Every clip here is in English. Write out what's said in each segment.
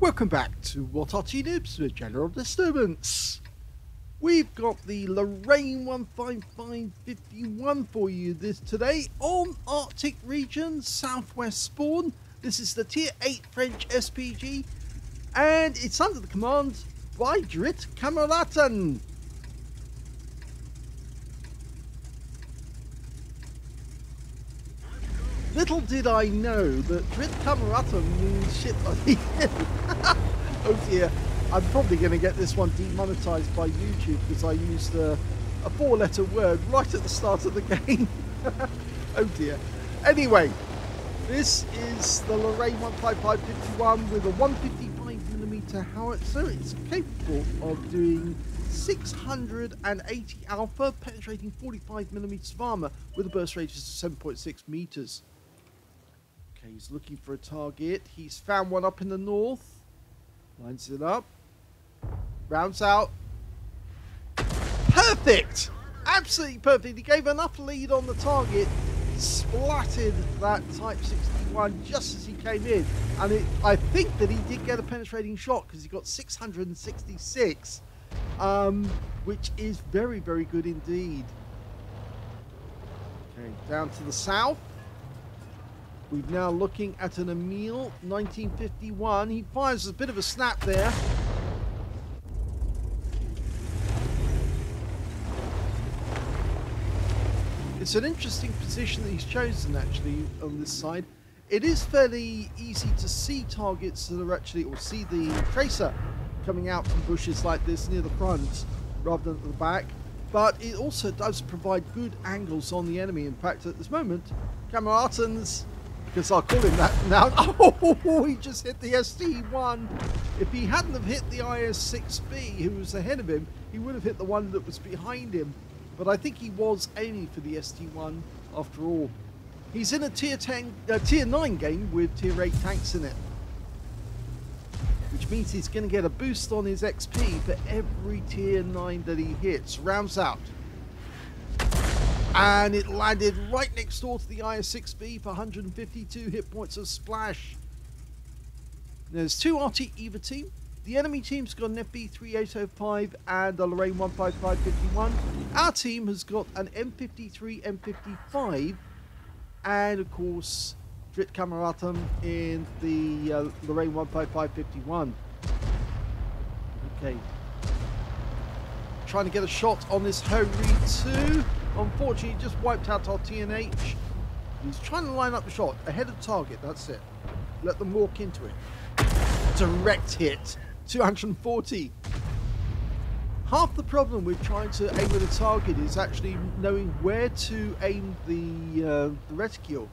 Welcome back to What Arty Noobs with General Disturbance. We've got the Lorraine 15551 for you today on Arctic region, southwest spawn. This is the tier 8 French SPG and it's under the command by Drittkammeraten. Little did I know that Drittkammeraten means shit on the Oh dear, I'm probably going to get this one demonetized by YouTube because I used a 4-letter word right at the start of the game. Oh dear. Anyway, this is the Lorraine 15551 with a 155mm howitzer. It's capable of doing 680 alpha, penetrating 45mm of armor with a burst radius of 7.6 meters. Okay, he's looking for a target. He's found one up in the north. Lines it up. Rounds out. Perfect! Absolutely perfect. He gave enough lead on the target. Splatted that Type 61 just as he came in. And I think that he did get a penetrating shot because he got 666. Which is very, very good indeed. Okay, down to the south. We're now looking at an Emil 1951. He fires a bit of a snap there. It's an interesting position that he's chosen actually on this side. It is fairly easy to see targets that are actually, or see the tracer coming out from bushes like this near the front rather than at the back. But it also does provide good angles on the enemy. In fact, at this moment, Kammeraten's, because I'll call him that now. Oh, he just hit the ST1. If he hadn't have hit the IS-6B, who was ahead of him, he would have hit the one that was behind him. But I think he was aiming for the ST1 after all. He's in a tier 9 game with tier 8 tanks in it, which means he's going to get a boost on his XP for every tier 9 that he hits. Rounds out. And it landed right next door to the IS-6B for 152 hit points of splash. There's two Arty Eva team. The enemy team's got an FB3805 and a Lorraine 15551. Our team has got an M53 M55 and of course Drittkammeraten in the Lorraine 15551. Okay. Trying to get a shot on this Hori 2. Unfortunately, just wiped out our TNH. He's trying to line up the shot ahead of target. That's it. Let them walk into it. Direct hit. 240. Half the problem with trying to aim at a target is actually knowing where to aim the reticule.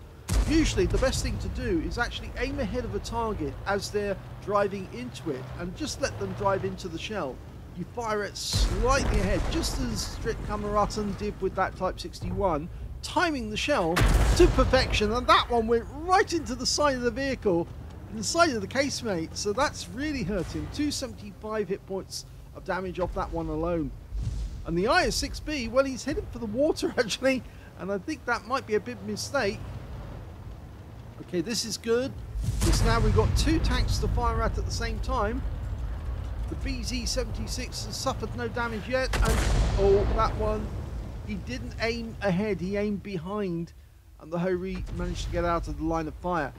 Usually, the best thing to do is actually aim ahead of a target as they're driving into it, and just let them drive into the shell. You fire it slightly ahead, just as Drittkammeraten did with that Type 61, timing the shell to perfection, and that one went right into the side of the vehicle, the side of the casemate, so that's really hurt him. 275 hit points of damage off that one alone. And the IS-6B, well, he's headed for the water actually, and I think that might be a big mistake. Okay, this is good, because now we've got two tanks to fire at the same time. The BZ-76 has suffered no damage yet, and oh, that one, he didn't aim ahead, he aimed behind, and the Hori managed to get out of the line of fire.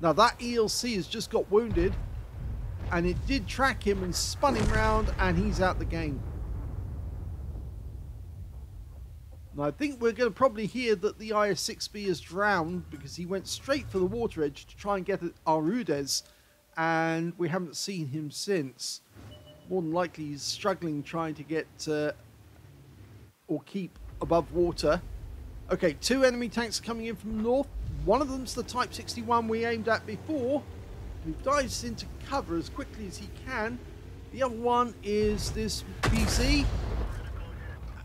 Now that ELC has just got wounded, and it did track him and spun him round, and he's out the game. Now I think we're going to probably hear that the IS-6B is drowned, because he went straight for the water edge to try and get at Arudez, and we haven't seen him since. More than likely he's struggling trying to get or keep above water. Okay, two enemy tanks coming in from the north. One of them's the Type 61 we aimed at before, who dives into cover as quickly as he can. The other one is this BZ.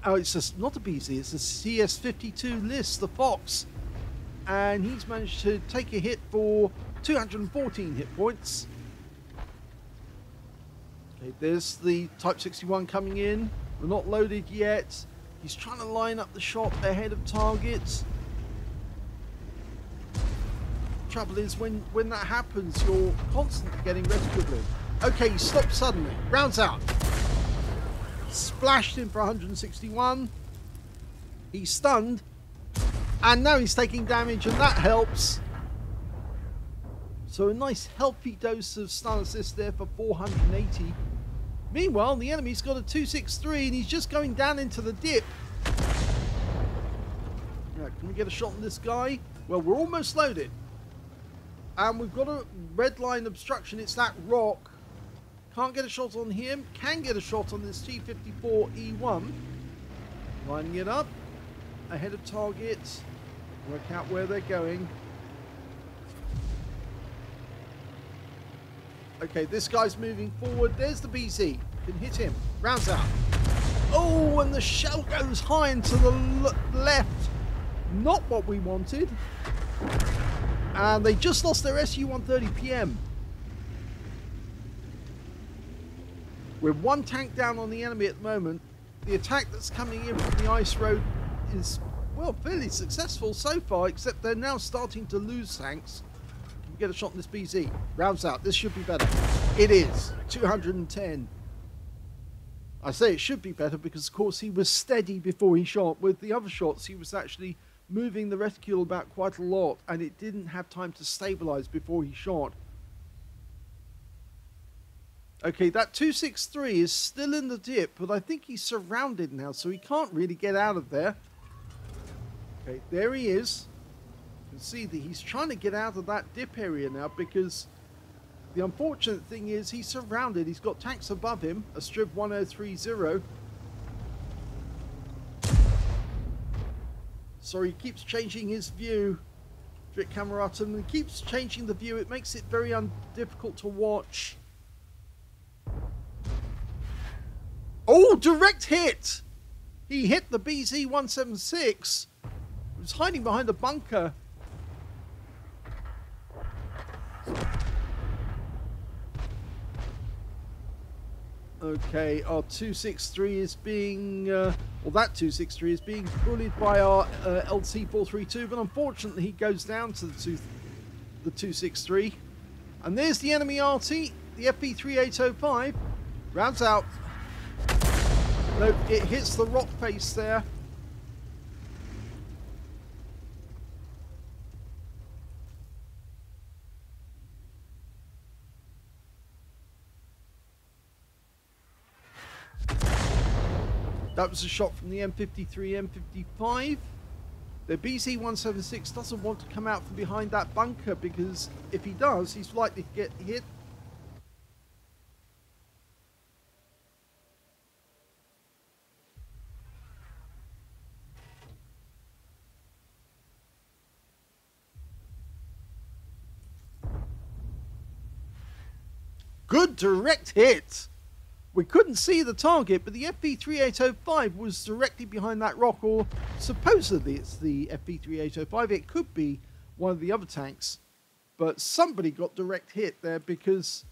Oh, it's not a BZ, it's a CS52 List, the Fox. And he's managed to take a hit for 214 hit points. Okay, there's the Type 61 coming in. We're not loaded yet. He's trying to line up the shot ahead of targets. trouble is when that happens, you're constantly getting reticule in. Okay, he stopped suddenly. Rounds out. Splashed him for 161. He's stunned. And now he's taking damage, and that helps. So a nice healthy dose of stun assist there for 480. Meanwhile, the enemy's got a 263, and he's just going down into the dip. Now, can we get a shot on this guy? Well, we're almost loaded. And we've got a red line obstruction. It's that rock. Can't get a shot on him. Can get a shot on this T-54E1. Lining it up. Ahead of target. Work out where they're going. Okay, this guy's moving forward. There's the BZ. Can hit him. Rounds out. Oh, and the shell goes high and to the left. Not what we wanted. And they just lost their SU-130 PM. We're one tank down on the enemy at the moment. The attack that's coming in from the ice road is, well, fairly successful so far, except they're now starting to lose tanks. Can we get a shot on this BZ? Rounds out. This should be better. It is. 210. I say it should be better because, of course, he was steady before he shot. With the other shots, he was actually moving the reticule about quite a lot, and it didn't have time to stabilize before he shot. Okay, that 263 is still in the dip, but I think he's surrounded now, so he can't really get out of there. Okay, there he is. You can see that he's trying to get out of that dip area now, because the unfortunate thing is he's surrounded. He's got tanks above him, a Strib 1030. Sorry, he keeps changing his view. Drittkammeraten, he keeps changing the view. It makes it very difficult to watch. Oh, direct hit! He hit the BZ-176. He was hiding behind a bunker. Okay, our 263 is being, well, that 263 is being bullied by our LT-432, but unfortunately he goes down to the 263. And there's the enemy Arty, the FP3805. Rounds out. Nope, it hits the rock face there. That was a shot from the M53, M55. The BZ-176 doesn't want to come out from behind that bunker, because if he does, he's likely to get hit. Good direct hit. We couldn't see the target, but the FP3805 was directly behind that rock, or supposedly it's the FP3805. It could be one of the other tanks, but somebody got direct hit there because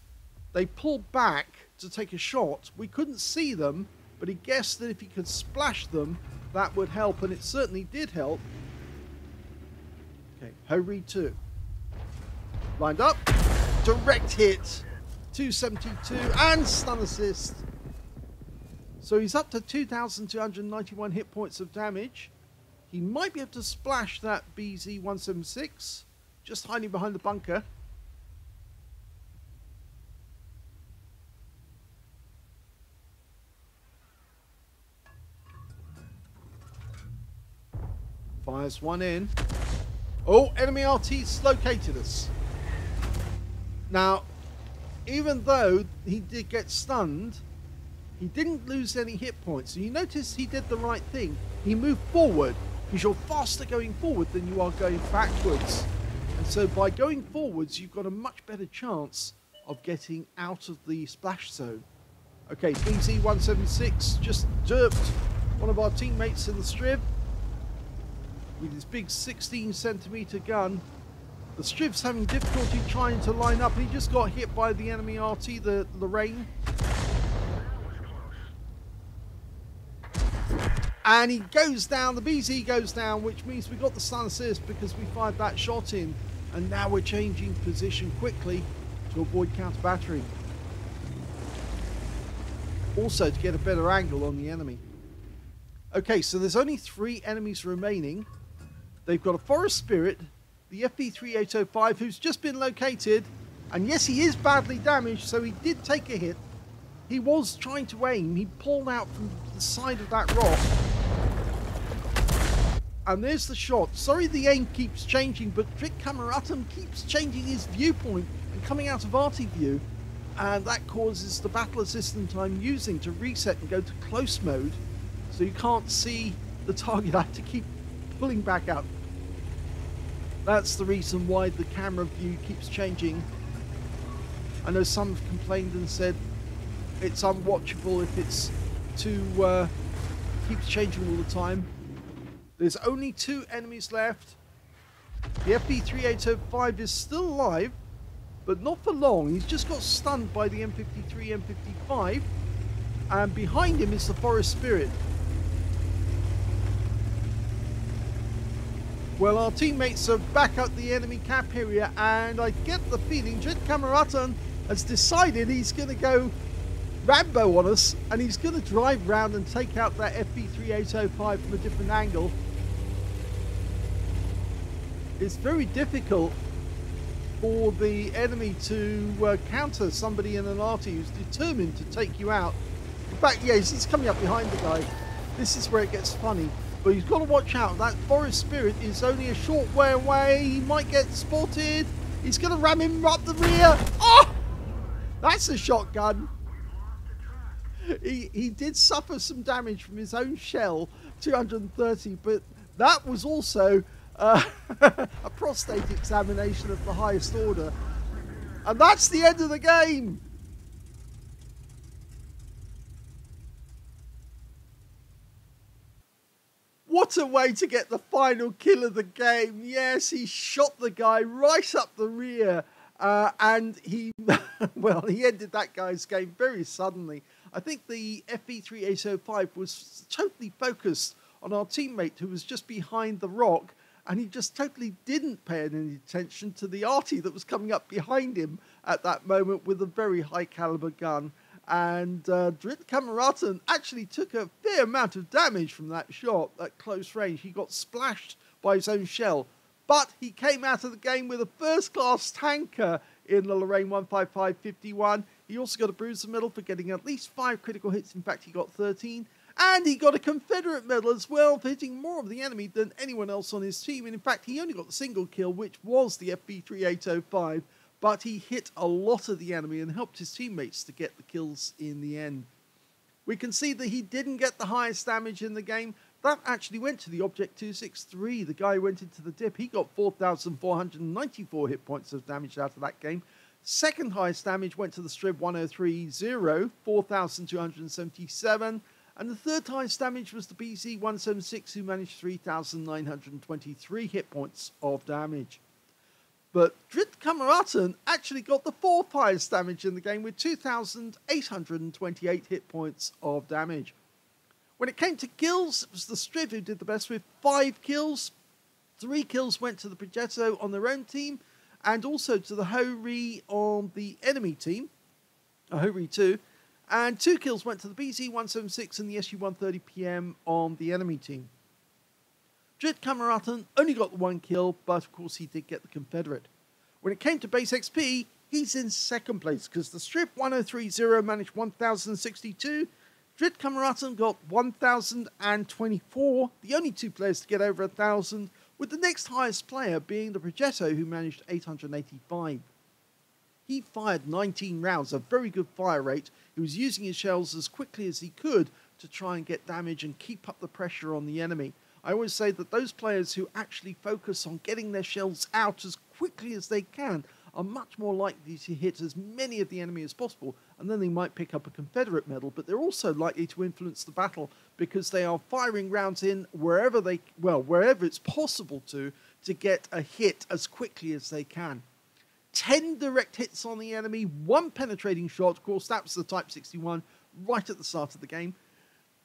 they pulled back to take a shot. We couldn't see them, but he guessed that if he could splash them, that would help, and it certainly did help. Okay, Hori 2. Lined up, direct hit. 272 and stun assist. So he's up to 2,291 hit points of damage. He might be able to splash that BZ-176, just hiding behind the bunker. Fires one in. Oh, enemy RT's located us. Now, even though he did get stunned, he didn't lose any hit points. So you notice he did the right thing. He moved forward, because you're faster going forward than you are going backwards. And so by going forwards, you've got a much better chance of getting out of the splash zone. Okay, BZ-176 just derped one of our teammates in the strip with his big 16-centimeter gun. The Strib's having difficulty trying to line up, and he just got hit by the enemy RT, the Lorraine. And he goes down, the BZ goes down, which means we got the stun assist because we fired that shot in. And now we're changing position quickly to avoid counter battering. Also to get a better angle on the enemy. Okay, so there's only 3 enemies remaining. They've got a Forest Spirit, the FV3805, who's just been located. And yes, he is badly damaged, so he did take a hit. He was trying to aim. He pulled out from the side of that rock. And there's the shot. Sorry the aim keeps changing, but Drittkammeraten keeps changing his viewpoint and coming out of Arty view. And that causes the battle assistant I'm using to reset and go to close mode. So you can't see the target. I have to keep pulling back out. That's the reason why the camera view keeps changing. I know some have complained and said it's unwatchable if it's too keeps changing all the time. There's only 2 enemies left. The FV3805 is still alive, but not for long. He's just got stunned by the M53, M55, and behind him is the Forest Spirit. Well, our teammates are back at the enemy cap area, and I get the feeling Drittkammeraten has decided he's going to go Rambo on us, and he's going to drive round and take out that FV3805 from a different angle. It's very difficult for the enemy to counter somebody in an Arty who's determined to take you out. In fact, yeah, he's coming up behind the guy. This is where it gets funny. But he's got to watch out. That Forest Spirit is only a short way away. He might get spotted. He's going to ram him up the rear. Oh! That's a shotgun. He did suffer some damage from his own shell, 230, but that was also a prostate examination of the highest order. And that's the end of the game. What a way to get the final kill of the game. Yes, he shot the guy right up the rear. And he, well, he ended that guy's game very suddenly. I think the FV3805 was totally focused on our teammate who was just behind the rock, and he just totally didn't pay any attention to the Arty that was coming up behind him at that moment with a very high caliber gun. And Drittkammeraten actually took a fair amount of damage from that shot at close range. He got splashed by his own shell. But he came out of the game with a first-class tanker in the Lorraine 155-51. He also got a bruiser medal for getting at least 5 critical hits. In fact, he got 13. And he got a Confederate medal as well for hitting more of the enemy than anyone else on his team. And in fact, he only got the single kill, which was the FV3805. But he hit a lot of the enemy and helped his teammates to get the kills in the end. We can see that he didn't get the highest damage in the game. That actually went to the Object 263. The guy who went into the dip. He got 4,494 hit points of damage out of that game. Second highest damage went to the Strib 1030, 4,277. And the third highest damage was the BZ 176, who managed 3,923 hit points of damage. But Drittkammeraten actually got the 4th highest damage in the game with 2,828 hit points of damage. When it came to kills, it was the Striv who did the best with 5 kills. 3 kills went to the Progetto on their own team, and also to the Hori on the enemy team, Hori 2. And 2 kills went to the BZ 176 and the SU 130 PM on the enemy team. Drittkammeraten only got the 1 kill, but of course he did get the Confederate. When it came to base XP, he's in second place because the Strip 1030 managed 1,062. Drittkammeraten got 1,024, the only 2 players to get over 1,000, with the next highest player being the Progetto, who managed 885. He fired 19 rounds, a very good fire rate. He was using his shells as quickly as he could to try and get damage and keep up the pressure on the enemy. I always say that those players who actually focus on getting their shells out as quickly as they can are much more likely to hit as many of the enemy as possible, and then they might pick up a Confederate medal, but they're also likely to influence the battle because they are firing rounds in wherever it's possible to get a hit as quickly as they can. 10 direct hits on the enemy, 1 penetrating shot. Of course, that was the Type 61 right at the start of the game.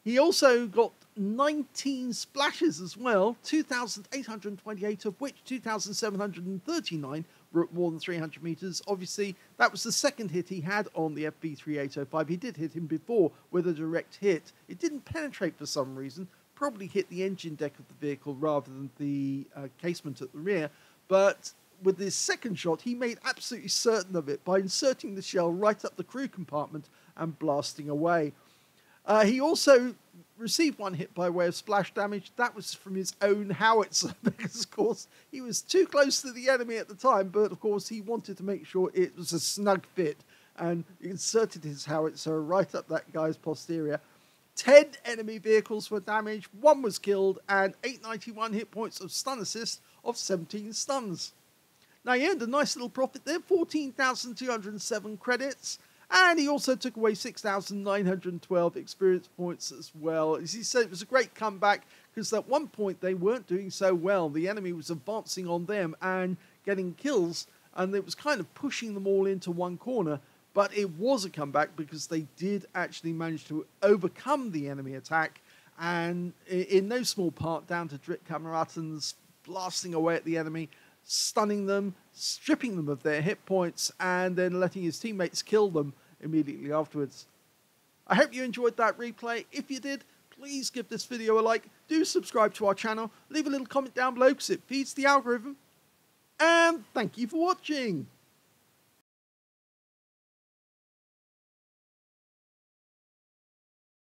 He also got 19 splashes as well, 2,828 of which 2,739 were at more than 300 meters. Obviously, that was the second hit he had on the FB3805. He did hit him before with a direct hit. It didn't penetrate for some reason, probably hit the engine deck of the vehicle rather than the casement at the rear. But with his second shot, he made absolutely certain of it by inserting the shell right up the crew compartment and blasting away. He also received one hit by way of splash damage. That was from his own howitzer because, of course, he was too close to the enemy at the time, but, of course, he wanted to make sure it was a snug fit and inserted his howitzer right up that guy's posterior. 10 enemy vehicles were damaged, 1 was killed, and 891 hit points of stun assist of 17 stuns. Now, he earned a nice little profit there, 14,207 credits. And he also took away 6,912 experience points as well. As he said, it was a great comeback because at one point they weren't doing so well. The enemy was advancing on them and getting kills, and it was kind of pushing them all into one corner. But it was a comeback because they did actually manage to overcome the enemy attack, and in no small part down to Drittkammeraten's blasting away at the enemy, stunning them, stripping them of their hit points, and then letting his teammates kill them immediately afterwards. I hope you enjoyed that replay. If you did, please give this video a like, do subscribe to our channel, leave a little comment down below because it feeds the algorithm, and thank you for watching.